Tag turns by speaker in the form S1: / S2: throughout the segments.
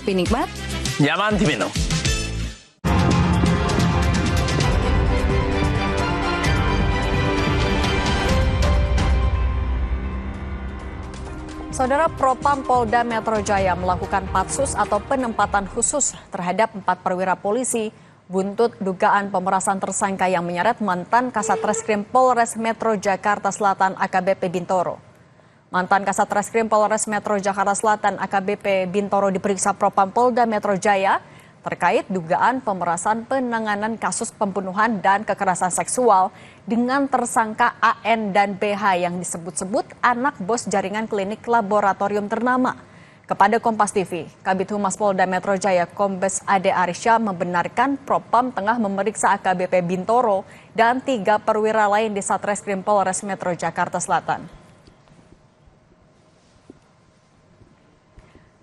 S1: kopi nikmat,
S2: nyaman diminum.
S3: Saudara, Propam Polda Metro Jaya melakukan patsus atau penempatan khusus terhadap 4 perwira polisi buntut dugaan pemerasan tersangka yang menyeret mantan Kasat Reskrim Polres Metro Jakarta Selatan AKBP Bintoro. Mantan Kasat Reskrim Polres Metro Jakarta Selatan AKBP Bintoro diperiksa Propam Polda Metro Jaya terkait dugaan pemerasan penanganan kasus pembunuhan dan kekerasan seksual dengan tersangka AN dan BH yang disebut-sebut anak bos jaringan klinik laboratorium ternama. Kepada Kompas TV, Kabid Humas Polda Metro Jaya Kombes Ade Arisya membenarkan Propam tengah memeriksa AKBP Bintoro dan 3 perwira lain di Satreskrim Polres Metro Jakarta Selatan.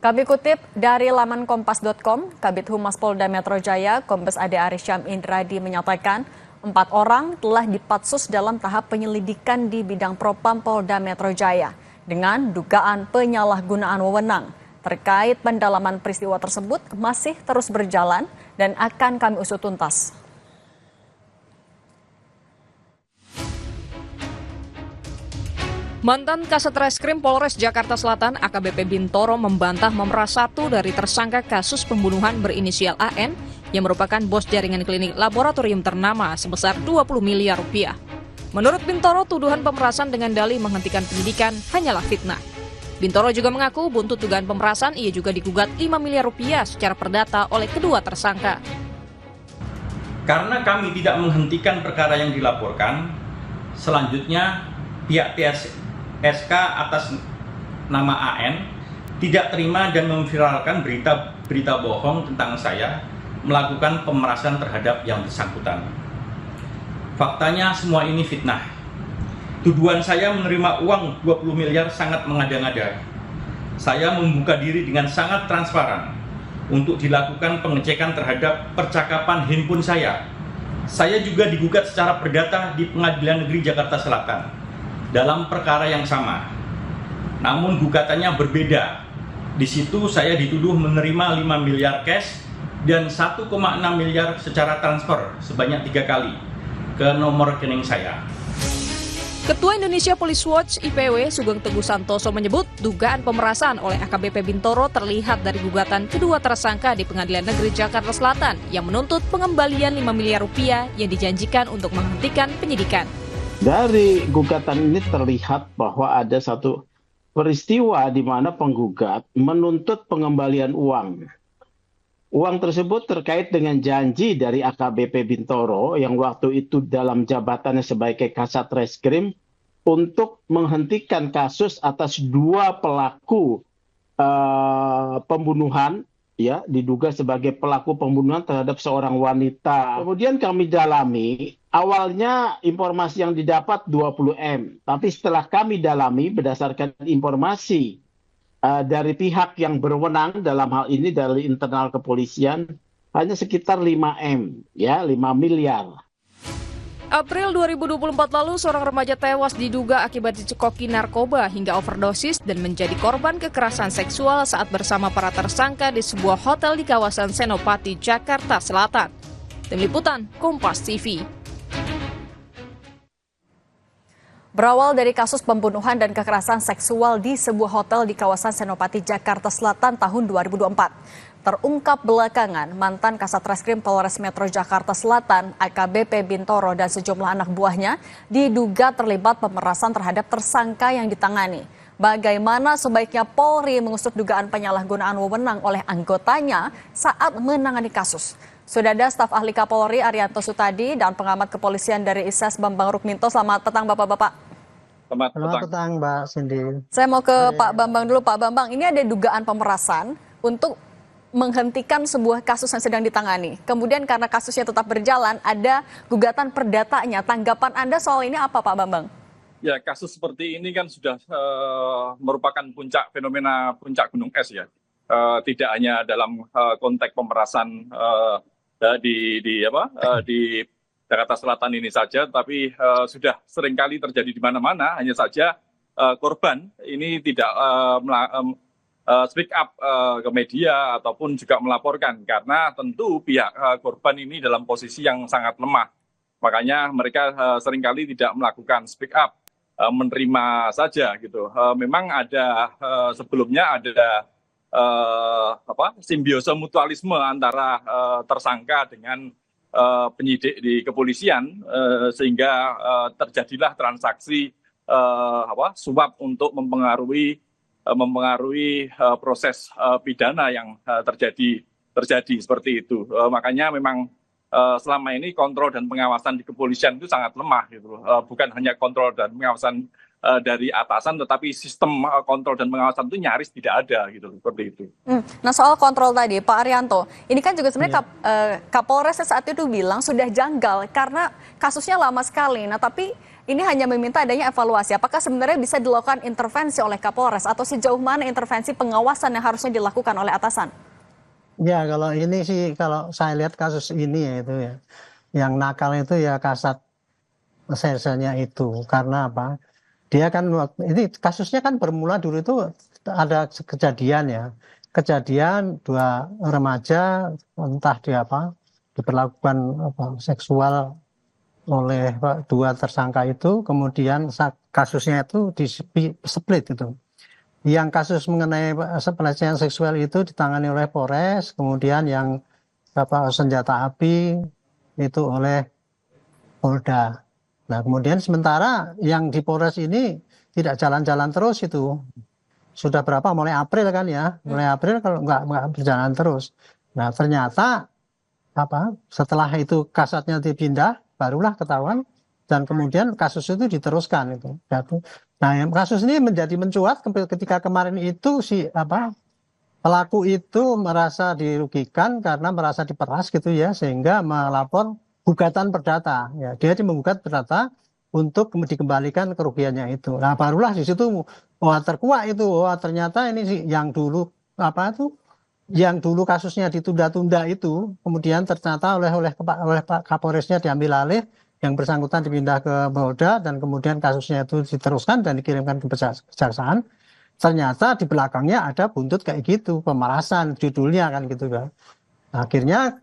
S3: Kami kutip dari laman kompas.com, Kabid Humas Polda Metro Jaya, Kombes Ade Arisyam Indradi menyatakan 4 orang telah dipatsus dalam tahap penyelidikan di bidang Propam Polda Metro Jaya dengan dugaan penyalahgunaan wewenang. Terkait pendalaman peristiwa tersebut masih terus berjalan dan akan kami usut tuntas.
S4: Mantan Kasat Reskrim Polres Jakarta Selatan AKBP Bintoro membantah memeras 1 dari tersangka kasus pembunuhan berinisial AN yang merupakan bos jaringan klinik laboratorium ternama sebesar 20 miliar rupiah. Menurut Bintoro, tuduhan pemerasan dengan dalih menghentikan penyidikan hanyalah fitnah. Bintoro juga mengaku buntut dugaan pemerasan ia juga digugat 5 miliar rupiah secara perdata oleh kedua tersangka.
S5: Karena kami tidak menghentikan perkara yang dilaporkan, selanjutnya pihak SK atas nama AN tidak terima dan memviralkan berita bohong tentang saya melakukan pemerasan terhadap yang bersangkutan. Faktanya semua ini fitnah. Tuduhan saya menerima uang 20 miliar sangat mengada-ngada. Saya membuka diri dengan sangat transparan untuk dilakukan pengecekan terhadap percakapan handphone saya. Saya juga digugat secara perdata di Pengadilan Negeri Jakarta Selatan dalam perkara yang sama. Namun gugatannya berbeda. Di situ saya dituduh menerima 5 miliar cash dan 1,6 miliar secara transfer sebanyak 3 kali ke nomor rekening saya.
S4: Ketua Indonesia Police Watch IPW Sugeng Teguh Santoso menyebut dugaan pemerasan oleh AKBP Bintoro terlihat dari gugatan kedua tersangka di Pengadilan Negeri Jakarta Selatan yang menuntut pengembalian 5 miliar rupiah yang dijanjikan untuk menghentikan penyidikan.
S6: Dari gugatan ini terlihat bahwa ada satu peristiwa di mana penggugat menuntut pengembalian uang. Uang tersebut terkait dengan janji dari AKBP Bintoro yang waktu itu dalam jabatannya sebagai Kasat Reskrim untuk menghentikan kasus atas 2 pelaku pembunuhan, ya, diduga sebagai pelaku pembunuhan terhadap seorang wanita. Kemudian kami dalami, awalnya informasi yang didapat 20 M, tapi setelah kami dalami berdasarkan informasi dari pihak yang berwenang dalam hal ini dari internal kepolisian hanya sekitar 5 M, ya, 5 miliar.
S4: April 2024 lalu, seorang remaja tewas diduga akibat dicekoki narkoba hingga overdosis dan menjadi korban kekerasan seksual saat bersama para tersangka di sebuah hotel di kawasan Senopati, Jakarta Selatan. Tim Liputan, Kompas TV.
S3: Berawal dari kasus pembunuhan dan kekerasan seksual di sebuah hotel di kawasan Senopati, Jakarta Selatan tahun 2024. Terungkap belakangan mantan Kasat Reskrim Polres Metro Jakarta Selatan AKBP Bintoro dan sejumlah anak buahnya diduga terlibat pemerasan terhadap tersangka yang ditangani. Bagaimana sebaiknya Polri mengusut dugaan penyalahgunaan wewenang oleh anggotanya saat menangani kasus? Sudah ada staf ahli Kapolri Arianto Sutadi dan pengamat kepolisian dari ISES Bambang Rukminto. Selamat petang Bapak-Bapak.
S7: Selamat petang Mbak Cindy.
S3: Saya mau ke Pak Bambang dulu. Pak Bambang, ini ada dugaan pemerasan untuk menghentikan sebuah kasus yang sedang ditangani. Kemudian karena kasusnya tetap berjalan, ada gugatan perdatanya. Tanggapan Anda soal ini apa Pak Bambang?
S8: Ya, kasus seperti ini kan sudah merupakan fenomena puncak gunung es ya. Tidak hanya dalam konteks pemerasan di Jakarta Selatan ini saja, tapi sudah seringkali terjadi di mana-mana. Hanya saja korban ini tidak speak up ke media ataupun juga melaporkan, karena tentu pihak korban ini dalam posisi yang sangat lemah. Makanya mereka seringkali tidak melakukan speak up, menerima saja gitu. Memang ada sebelumnya ada simbiose mutualisme antara tersangka dengan penyidik di kepolisian, sehingga terjadilah transaksi suap untuk mempengaruhi proses pidana yang terjadi seperti itu. Makanya memang selama ini kontrol dan pengawasan di kepolisian itu sangat lemah gitu. Bukan hanya kontrol dan pengawasan dari atasan, tetapi sistem kontrol dan pengawasan itu nyaris tidak ada gitu, seperti itu.
S3: Nah, soal kontrol tadi, Pak Arianto, ini kan juga sebenarnya Kapolres saat itu bilang sudah janggal karena kasusnya lama sekali. Nah, tapi ini hanya meminta adanya evaluasi. Apakah sebenarnya bisa dilakukan intervensi oleh Kapolres atau sejauh mana intervensi pengawasan yang harusnya dilakukan oleh atasan?
S7: Ya, kalau ini sih, kalau saya lihat kasus ini ya itu ya, yang nakal itu ya kasat sersernya itu. Karena apa? Dia kan ini kasusnya kan bermula dulu itu ada kejadian ya, kejadian 2 remaja entah diperlakukan seksual oleh 2 tersangka itu, kemudian kasusnya itu di split itu. Yang kasus mengenai pelecehan seksual itu ditangani oleh Polres, kemudian yang senjata api itu oleh Polda. Nah, kemudian sementara yang di Polres ini tidak jalan-jalan terus itu. Sudah berapa? Mulai April kan ya. Mulai April kalau nggak berjalan terus. Nah, ternyata setelah itu kasatnya dipindah, barulah ketahuan dan kemudian kasus itu diteruskan itu. Nah, kasus ini menjadi mencuat ketika kemarin itu pelaku itu merasa dirugikan karena merasa diperas gitu ya, sehingga melapor gugatan perdata. Ya, dia menggugat perdata untuk dikembalikan kerugiannya itu. Nah, barulah di situ terkuak itu, ternyata ini sih yang dulu yang dulu kasusnya ditunda-tunda itu, kemudian ternyata oleh Pak Kapolresnya diambil alih, yang bersangkutan dipindah ke Polda dan kemudian kasusnya itu diteruskan dan dikirimkan ke kejaksaan. Ternyata di belakangnya ada buntut kayak gitu, pemerasan judulnya kan gitu kan. Akhirnya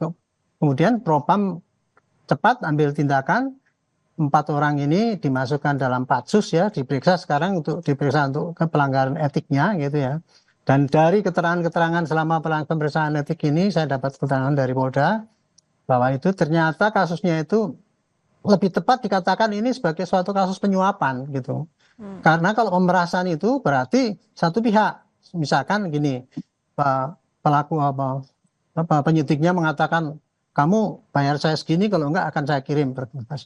S7: kemudian Propam cepat ambil tindakan, 4 orang ini dimasukkan dalam patsus ya, diperiksa untuk pelanggaran etiknya gitu ya. Dan dari keterangan-keterangan selama pemeriksaan etik ini, saya dapat keterangan dari Polda bahwa itu ternyata kasusnya itu lebih tepat dikatakan ini sebagai suatu kasus penyuapan gitu. Karena kalau pemerasan itu berarti satu pihak, misalkan gini, pelaku penyidiknya mengatakan kamu bayar saya segini, kalau enggak akan saya kirim berkas.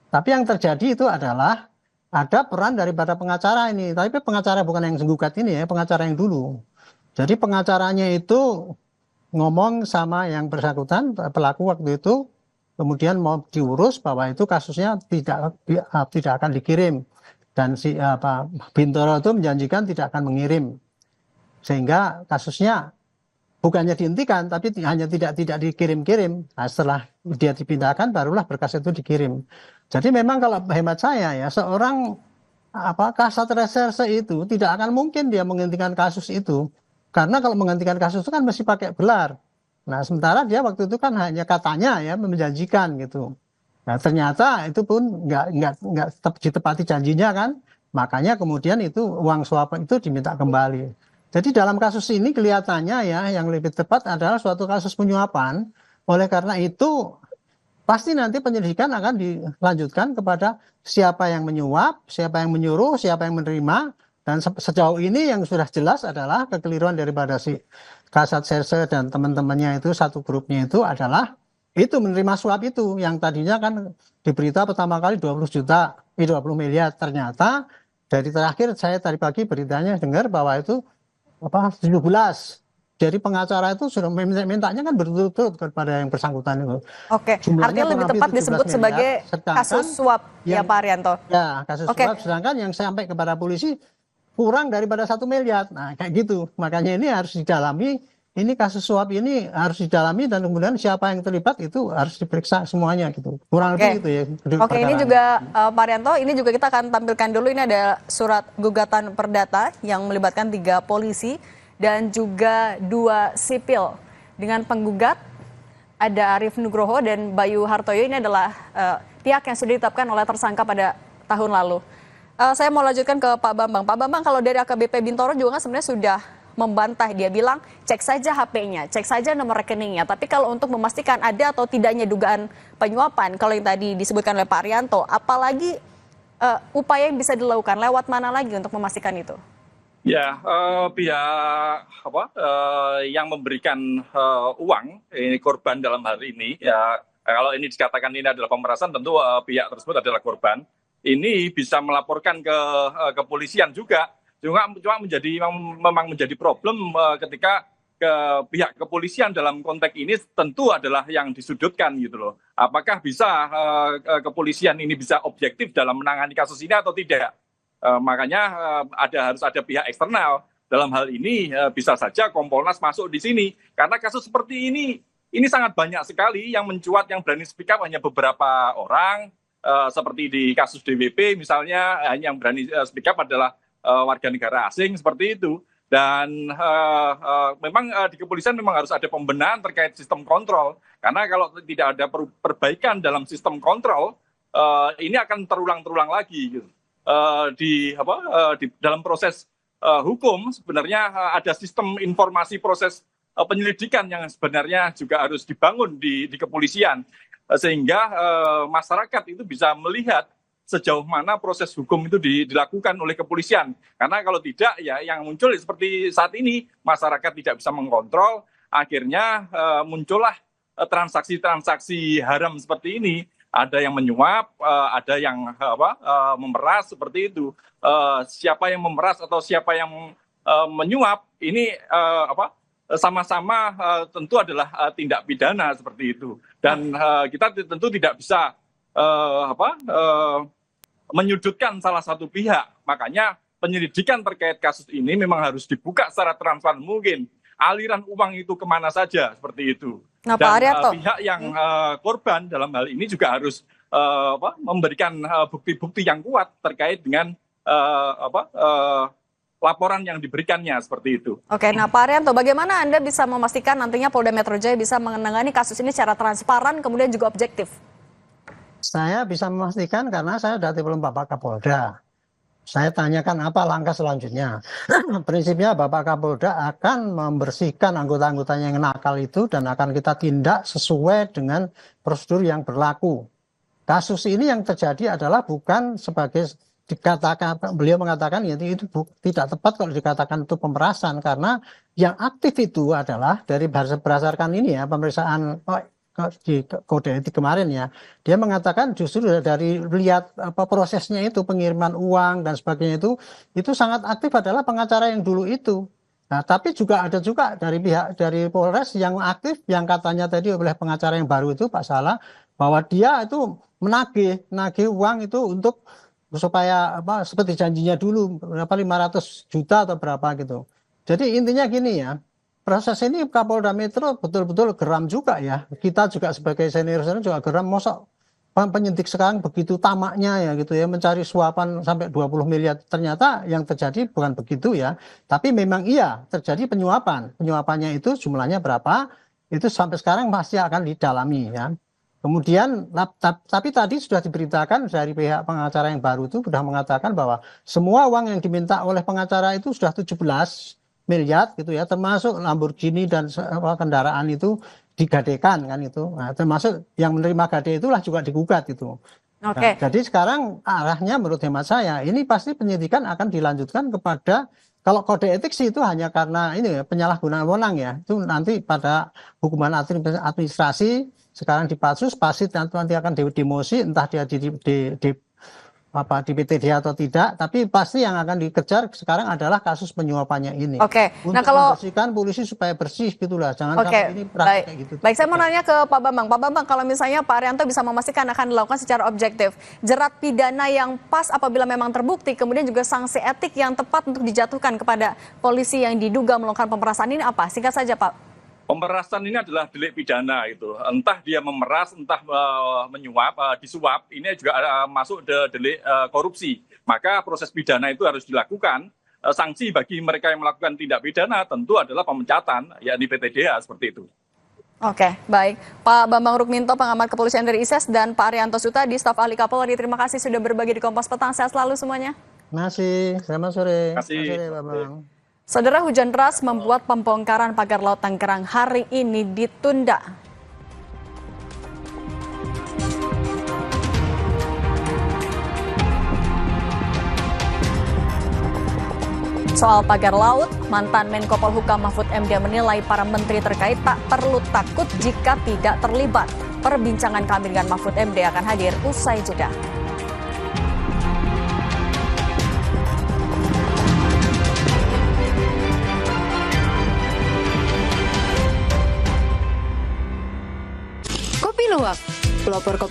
S7: Tapi yang terjadi itu adalah ada peran daripada pengacara ini. Tapi pengacara bukan yang gugat ini ya, pengacara yang dulu. Jadi pengacaranya itu ngomong sama yang bersangkutan, pelaku waktu itu, kemudian mau diurus bahwa itu kasusnya tidak akan dikirim. Dan si Bintoro itu menjanjikan tidak akan mengirim. Sehingga kasusnya bukannya dihentikan, tapi hanya tidak dikirim-kirim. Nah, setelah dia dipindahkan, barulah berkas itu dikirim. Jadi memang kalau hemat saya ya, seorang kasat reserse itu tidak akan mungkin dia menghentikan kasus itu. Karena kalau menghentikan kasus itu kan mesti pakai gelar. Nah, sementara dia waktu itu kan hanya katanya ya menjanjikan gitu. Nah, ternyata itu pun nggak ditepati janjinya kan. Makanya kemudian itu uang suap itu diminta kembali. Jadi dalam kasus ini kelihatannya ya yang lebih tepat adalah suatu kasus penyuapan. Oleh karena itu pasti nanti penyelidikan akan dilanjutkan kepada siapa yang menyuap, siapa yang menyuruh, siapa yang menerima. Dan sejauh ini yang sudah jelas adalah kekeliruan daripada si Kasat Serse dan teman-temannya itu, satu grupnya itu adalah itu menerima suap itu. Yang tadinya kan diberita pertama kali 20 miliar. Ternyata dari terakhir saya tadi pagi beritanya dengar bahwa itu 17. Jadi pengacara itu sudah mintanya kan berturut-turut kepada yang bersangkutan itu.
S3: Oke, artinya lebih tepat disebut sebagai kasus suap ya Pak Arianto.
S7: Ya, kasus suap, sedangkan yang sampai kepada polisi kurang daripada 1 miliar. Nah, kayak gitu. Makanya ini harus didalami, ini kasus suap ini harus didalami dan kemudian siapa yang terlibat itu harus diperiksa semuanya gitu. Kurang lebih gitu ya.
S3: Oke, ini juga Pak Arianto, ini juga kita akan tampilkan dulu, ini ada surat gugatan perdata yang melibatkan 3 polisi dan juga 2 sipil. Dengan penggugat ada Arief Nugroho dan Bayu Hartoyo, ini adalah pihak yang sudah ditetapkan oleh tersangka pada tahun lalu. Saya mau lanjutkan ke Pak Bambang. Pak Bambang, kalau dari AKBP Bintoro juga kan sebenarnya sudah membantah, dia bilang cek saja HP-nya, cek saja nomor rekeningnya. Tapi kalau untuk memastikan ada atau tidaknya dugaan penyuapan, kalau yang tadi disebutkan oleh Pak Arianto, apalagi upaya yang bisa dilakukan, lewat mana lagi untuk memastikan itu?
S8: Ya, pihak yang memberikan uang ini korban dalam hal ini, ya kalau ini dikatakan ini adalah pemerasan, tentu pihak tersebut adalah korban. Ini bisa melaporkan ke kepolisian juga. Cuma memang menjadi problem ketika pihak kepolisian dalam konteks ini tentu adalah yang disudutkan gitu loh. Apakah bisa kepolisian ini bisa objektif dalam menangani kasus ini atau tidak? Makanya harus ada pihak eksternal. Dalam hal ini bisa saja Kompolnas masuk di sini. Karena kasus seperti ini sangat banyak sekali yang mencuat, yang berani speak up hanya beberapa orang. Seperti di kasus DWP misalnya, yang berani speak up adalah warga negara asing seperti itu. Dan memang di kepolisian memang harus ada pembenahan terkait sistem kontrol. Karena kalau tidak ada perbaikan dalam sistem kontrol, ini akan terulang-terulang lagi gitu. Di dalam proses hukum sebenarnya ada sistem informasi proses penyelidikan yang sebenarnya juga harus dibangun di kepolisian, sehingga masyarakat itu bisa melihat sejauh mana proses hukum itu dilakukan oleh kepolisian. Karena kalau tidak, ya yang muncul seperti saat ini, masyarakat tidak bisa mengontrol, akhirnya muncullah transaksi-transaksi haram seperti ini. Ada yang menyuap, ada yang memeras seperti itu. Siapa yang memeras atau siapa yang menyuap ini sama-sama tentu adalah tindak pidana seperti itu. Dan kita tentu tidak bisa menyudutkan salah satu pihak. Makanya penyelidikan terkait kasus ini memang harus dibuka secara transparan mungkin. Aliran uang itu kemana saja seperti itu.
S3: Nah,
S8: dan
S3: Pak Arianto,
S8: pihak yang korban dalam hal ini juga harus memberikan bukti-bukti yang kuat terkait dengan laporan yang diberikannya seperti itu.
S3: Oke, nah Pak Arianto, bagaimana Anda bisa memastikan nantinya Polda Metro Jaya bisa menangani kasus ini secara transparan kemudian juga objektif?
S7: Saya bisa memastikan karena saya sudah telepon Bapak Kapolda. Saya tanyakan apa langkah selanjutnya. Prinsipnya Bapak Kapolda akan membersihkan anggota-anggotanya yang nakal itu dan akan kita tindak sesuai dengan prosedur yang berlaku. Kasus ini yang terjadi adalah bukan sebagai dikatakan, beliau mengatakan ya, itu tidak tepat kalau dikatakan itu pemerasan, karena yang aktif itu adalah dari berdasarkan ini ya, pemeriksaan di kode etik kemarin ya, dia mengatakan justru dari lihat prosesnya itu, pengiriman uang dan sebagainya itu sangat aktif adalah pengacara yang dulu itu. Nah, tapi juga ada juga dari pihak dari Polres yang aktif, yang katanya tadi oleh pengacara yang baru itu Pak Salah, bahwa dia itu menagih uang itu untuk supaya seperti janjinya dulu berapa 500 juta atau berapa gitu. Jadi intinya gini ya. Proses ini Kapolda Metro betul-betul geram juga ya. Kita juga sebagai senior juga geram. Masa penyidik sekarang begitu tamaknya ya gitu ya, mencari suapan sampai 20 miliar. Ternyata yang terjadi bukan begitu ya. Tapi memang iya terjadi penyuapan. Penyuapannya itu jumlahnya berapa? Itu sampai sekarang masih akan didalami ya. Kemudian tapi tadi sudah diberitakan dari pihak pengacara yang baru itu sudah mengatakan bahwa semua uang yang diminta oleh pengacara itu sudah 17 miliar gitu ya, termasuk Lamborghini dan kendaraan itu digadekan kan itu. Nah, termasuk yang menerima gade itulah juga digugat itu. Nah, jadi sekarang arahnya menurut hemat saya ini pasti penyidikan akan dilanjutkan kepada, kalau kode etik sih itu hanya karena ini ya, penyalahgunaan wewenang ya. Itu nanti pada hukuman administrasi sekarang di Patsus pasti nanti akan demosi, entah dia di PTD atau tidak, tapi pasti yang akan dikejar sekarang adalah kasus penyuapannya ini.
S3: Oke.
S7: Untuk membersihkan polisi supaya bersih gitulah, jangan sampai ini
S3: baik.
S7: Kayak gitu.
S3: Baik, saya mau nanya ke Pak Bambang. Pak Bambang, kalau misalnya Pak Arianto bisa memastikan akan dilakukan secara objektif, jerat pidana yang pas apabila memang terbukti, kemudian juga sanksi etik yang tepat untuk dijatuhkan kepada polisi yang diduga melakukan pemerasan ini apa? Singkat saja, Pak.
S8: Pemerasan ini adalah delik pidana itu. Entah dia memeras, entah menyuap, disuap, ini juga masuk delik korupsi. Maka proses pidana itu harus dilakukan sanksi bagi mereka yang melakukan tindak pidana tentu adalah pemecatan, yakni PTDH seperti itu.
S3: Oke, baik. Pak Bambang Rukminto, pengamat kepolisian dari ISES, dan Pak Arianto Sutadi, staf ahli Kapolri, terima kasih sudah berbagi di Kompas Petang. Sehat selalu semuanya.
S7: Masih, selamat sore.
S8: Terima kasih.
S7: Selamat sore, Bambang.
S3: Saudara, hujan deras membuat pembongkaran pagar laut Tangerang hari ini ditunda. Soal pagar laut, mantan Menko Polhukam Mahfud MD menilai para menteri terkait tak perlu takut jika tidak terlibat. Perbincangan kami dengan Mahfud MD akan hadir usai jeda.
S1: Kopi Luwak, pelopor kopi